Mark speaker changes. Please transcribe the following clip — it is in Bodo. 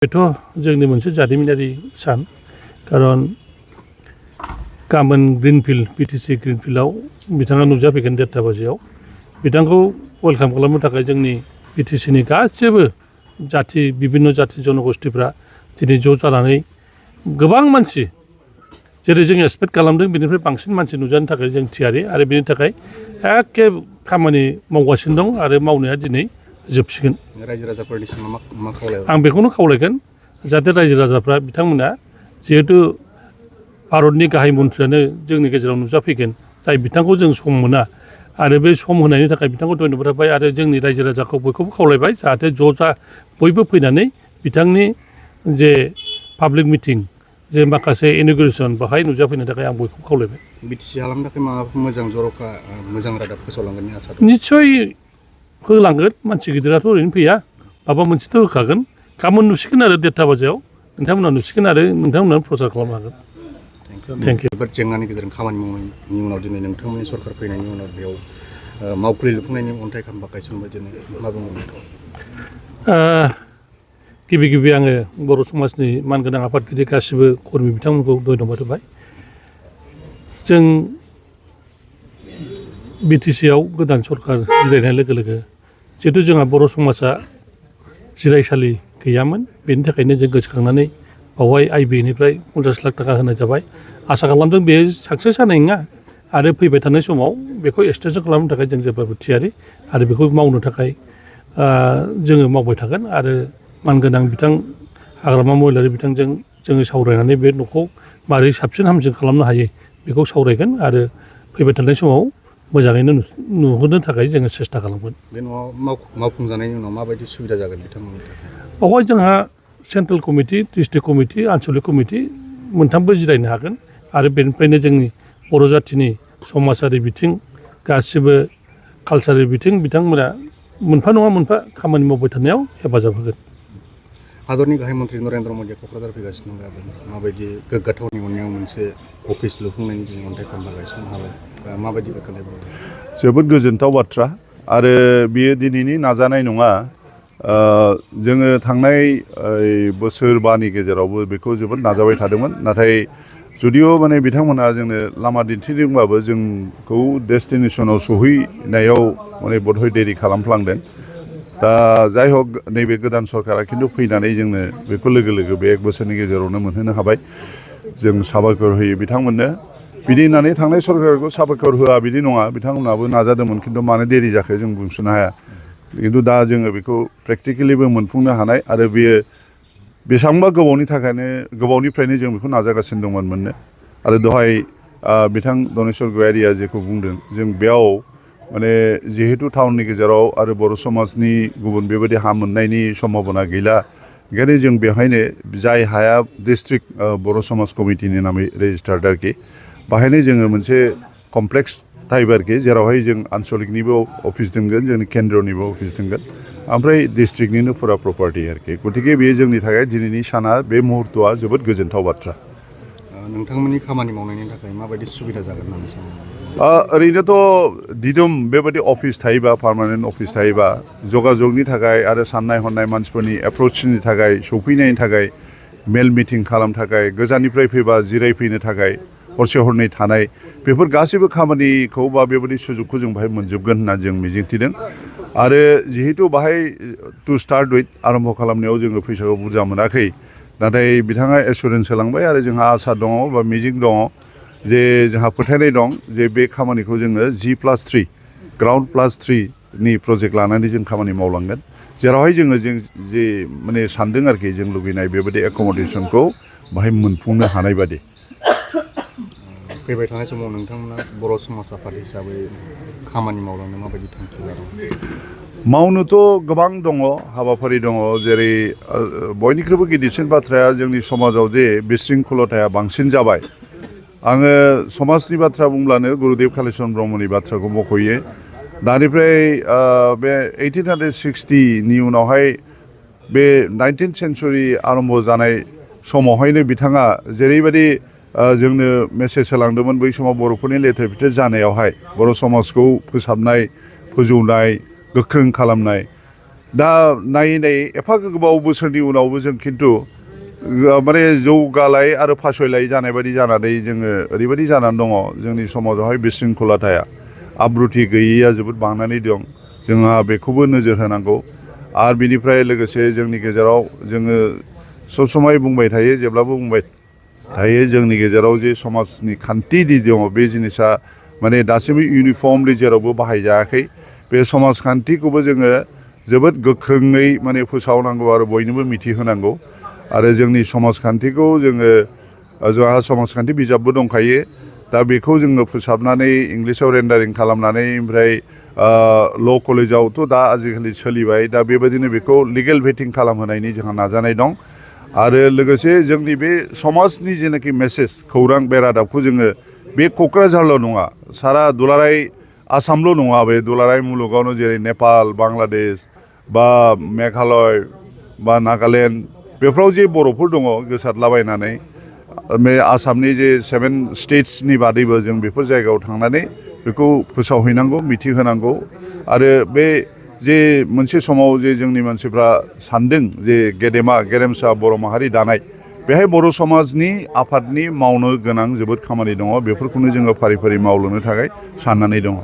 Speaker 1: बेथ' जोंनि मोनसे जारिमिनारि सान खारन गाबोन ग्रिनफिल्ड बिटिसि ग्रिनफिल्डआव बिथाङा नुजाफैगोन 1:30 बाजियाव बिथांखौ वेलकाम खालामनो थाखाय जोंनि बिटिसिनि गासैबो जाथि बिभिन्न जाथि जनगोष्ठीफ्रा दिनै ज' जानानै गोबां मानसि जेरै जों एक्सपेक्ट खालामदों बेनिफ्राय बांसिन मानसि नुजानो थाखाय जों थियारि आरो बेनि थाखाय एखे खामानि मावगासिनो दं आरो मावनाया दिनै जोबसिगोन
Speaker 2: रायजो राजाफोरनिसिम मा खावलायगोन
Speaker 1: आं बेखौनो खावलायगोन जाहाथे रायजो राजाफ्रा बिथांमोना जिहेतु भारतनि गाहाय मन्थ्रियानो जोंनि गेजेराव नुजाफैगोन जाय बिथांखौ जों सम मोना आरो बे सम होनायनि थाखाय बिथांखौ धन्यबाद होबाय आरो जोंनि रायजो राजाखौ बयखौबो खावलायबाय जाहाथे ज' जा बयबो फैनानै बिथांनि जे पाब्लिक मिटिं जे माखासे इन'ग्रेसन बाहाय नुजाफैनो थाखाय आं बयखौबो खावलायबाय
Speaker 2: बिटिसि हालामनि थाखाय माबाफोर मोजां जर'खा मोजां रादाब फोसावलांगोननि आसा दं
Speaker 1: निस्सय होलांगोन मानसि गिदिराथ' ओरैनो फैया माबा मोनसेथ' होखागोन गाबोन नुसिगोन आरो 1:30 बाजियाव नोंथांमोना नुसिगोन आरो नोंथांमोना प्रसार खालामनो हागोन थेंक इउ
Speaker 2: जोबोद जेंनानि गेजेरजों खामानि मावनायनि उनाव दिनै नोंथांमोननि सरकार फैनायनि उनाव बेयाव मावखुलि लुफुंनायनि अन्थाइ खाम्फा गायसनबाय दिनै मा बुंगोन
Speaker 1: गिबि आङो बर' समाजनि मानगोनां आफादगिरि गासिबो कर्मि बिथांमोनखौ धन्यबाद होबाय जों बिटिसिआव गोदान सरकार जिरायनाय लोगो लोगो जिहेतु जोंहा बर' समाजा जिरायसालि गैयामोन बेनि थाखायनो जों गोसोखांनानै बावहाय आइबिनिफ्राय 50 लाख थाखा होनाय जाबाय आसा खालामदों बे साक्सेस जानाय नङा आरो फैबाय थानाय समाव बेखौ एक्सटेनसन खालामनो थाखाय जों जेब्लाबो थियारि आरो बेखौ मावनो थाखाय जोङो मावबाय थागोन आरो मानगोनां बिथां हाग्रामा महिलारि बिथांजों जोङो सावरायनानै बे न'खौ मारै साबसिन हामसिन खालामनो हायो बेखौ सावरायगोन आरो फैबाय थानाय समाव मोजाङैनो नुहोनो थाखाय जोङो सेस्था खालामगोन
Speaker 2: बे न'आव मावफुंजानायनि उनाव माबायदि सुबिदा जागोन बिथांमोननि थाखाय
Speaker 1: बेवहाय जोंहा सेन्ट्रेल कमिटि डिस्ट्रिक्ट कमिटि आनसलिक कमिटि मोनथामबो जिरायनो हागोन आरो बेनिफ्रायनो जोंनि बर' जाथिनि समाजारि बिथिं गासिबो कालसारेल बिथिं बिथांमोना मोनफा नङा मोनफा खामानि मावबाय थानायाव हेफाजाब होगोन
Speaker 2: हादरनि गाहाय मन्थ्रि नरेन्द्र मदिया क'क्राझार फैगासिनो दं गाबोन माबायदि गोग्गाथावनि अननायाव मोनसे अफिस लुफुंनायनि जों अन्थाइ खाम्फा गायसननो हाबाय माबायदि गोग्गानाय
Speaker 3: जोबोद गोजोनथाव बाथ्रा आरो बियो दिनैनि नाजानाय नङा जोङो थांनाय बोसोरबानि गेजेरावबो बेखौ जोबोद नाजाबाय थादोंमोन नाथाय जुदिअ माने बिथांमोनहा जोंनो लामा दिन्थिदोंबाबो जोंखौ डेस्टिनेसनाव सहैनायाव माने बधय देरि खालामफ्लांदों दा जाय हक नैबे गोदान सरकारा खिन्थु फैनानै जोंनो बेखौ लोगो लोगो बे 1 बोसोरनि गेजेरावनो मोनहोनो हाबाय जों साबायखर होयो बिथांमोननो बिदि होननानै थांनाय सरकारखौ साबायखर होआ बिदि नङा बिथांमोनहाबो नाजादोंमोन खिन्थु मानो देरि जाखो जों बुंस'नो हाया खिन्थु दा जोङो बेखौ प्रेक्टिकेलिबो मोनफुंनो हानाय आरो बेयो बेसेबांबा गोबावनिफ्रायनो जों बेखौ नाजागासिनो दंमोन मोननो आरो दहाय बिथां दनेश्वर गयारिया जेखौ बुंदों जों बेयाव माने जिहेतु टाउननि गेजेराव आरो बर' समाजनि गुबुन बेबायदि हा मोननायनि सम्भाबना गैला ओंखायनो जों बेवहायनो जाय हाया डिस्ट्रिक्ट बर' समाज कमिटिनि नामै रेजिस्टार्ड आरोखि बाहायनो जोङो मोनसे कमप्लेक्स टाइप आरोखि जेरावहाय जों आनसलिकनिबो अफिस दोनगोन जोंनि केन्द्रनिबो अफिस दोनगोन ओमफ्राय डिस्ट्रिक्टनिनो फुरा प्रपार्टि आरोखि गतिके बेयो जोंनि थाखाय दिनैनि साना बे मुहुर्तआ जोबोद गोजोनथाव बाथ्रा
Speaker 2: नोंथांमोननि खामानि मावनायनि थाखाय माबायदि सुबिदा जागोन होननानै सानो
Speaker 3: ओरैनोथ' दिदोम बेबायदि अफिस थायोबा पार्मानेन्ट अफिस थायोबा जगाजगनि थाखाय आरो साननाय हनाय मानसिफोरनि एप्रचनि थाखाय सौफैनायनि थाखाय मेल मिटिं खालामनो थाखाय गोजाननिफ्राय फैबा जिरायफैनो थाखाय हरसे हरनै थानाय बेफोर गासैबो खामानिखौ बा बेबायदि सुजुगखौ जों बाहाय मोनजोबगोन होनना जों मिजिंथिदों आरो जिहेतु बाहाय टु स्टार्ट उइथ आरम्भ खालामनायाव जोङो फैसाखौ बुरजा मोनाखै नाथाय बिथाङा एसुरेन्स होलांबाय आरो जोंहा आसा दङ बा मिजिं दङ जे जोंहा फोथायनाय दं जे बे खामानिखौ जोङो G+3 ग्राउन्ड +3 प्रजेक्ट लानानै जों खामानि मावलांगोन जेरावहाय जोङो जे माने सानदों आरोखि जों लुबैनाय बेबायदि एकमडेसनखौ बाहाय मोनफुंनो हानाय बादि
Speaker 2: फैबाय थानाय समाव नोंथांमोना बर' समाज आफाद हिसाबै खामानि मावलांनो माबायदि थांखि लादों
Speaker 3: मावनोथ' गोबां दङ हाबाफारि दङ जेरै बयनिख्रुइबो गिदिरसिन बाथ्राया जोंनि समाजाव जे बिशृंखलताया बांसिन जाबाय आङो समाजनि बाथ्रा बुंब्लानो गुरुदेव कालिचरन ब्रह्मनि बाथ्राखौ मख'यो दानिफ्राय बे 1860नि उनावहाय बे 19th सेन्सुरि आरम्भ जानाय समावहायनो बिथाङा जेरैबायदि जोंनो मेसेज होलांदोंमोन बै समाव बर'फोरनि लेथेर फेथेर जानायावहाय बर' समाजखौ फोसाबनाय फोजौनाय गोख्रों खालामनाय दा नायै नायै एफा गोबाव बोसोरनि उनावबो जों खिन्थु माने जौगालाय आरो फासयलाय जानाय बायदि जानानै जोङो ओरैबायदि जानानै दङ जोंनि समाजावहाय बिशृंखलाथाया आब्रुथि गैयैया जोबोद बांनानै दं जोंहा बेखौबो नोजोर होनांगौ आरो बिनिफ्राय लोगोसे जोंनि गेजेराव जोङो सब समाय बुंबाय थायो जेब्लाबो बुंबाय थायो जोंनि गेजेराव जे समाजनि खान्थि दङ बे जिनिसा माने दासिमबो इउनिफर्मलि जेरावबो बाहायजायाखै बे समाजखान्थिखौबो जोङो जोबोद गोख्रोङै माने फोसावनांगौ आरो बयनोबो मिथिहोनांगौ आरो जोंनि समाजखान्थिखौ जोङो जोंहा समाजखान्थि बिजाबबो दंखायो दा बेखौ जोङो फोसाबनानै इंलिसाव रेन्डारिं खालामनानै ओमफ्राय ल' कलेजावथ' दा आजिखालि सोलिबाय दा बेबायदिनो बेखौ लिगेल भेटिं खालामहोनायनि जोंहा नाजानाय दं आरो लोगोसे जोंनि बे समाजनि जेनाखि मेसेज खौरां बे रादाबखौ जोङो बे क'क्राझारल' नङा सारा दुलाराय आसामल' नङा बे दुलाराय मुलुगावनो जेरै नेपाल बांलादेश बा मेघालय बा नागालेण्ड बेफोराव जे बर'फोर दङ गोसारलाबायनानै बे आसामनि जे 7 स्टेट्सनि बादैबो जों बेफोर जायगायाव थांनानै बेखौ फोसावहैनांगौ मिथिहोनांगौ आरो बे जे मोनसे समाव जे जोंनि मानसिफ्रा सानदों जे गेरेमसा बर' माहारि दानाय बेहाय बर' समाजनि आफादनि मावनो गोनां जोबोद खामानि दङ बेफोरखौनो जोङो फारि फारि मावलांनो थाखाय साननानै दङ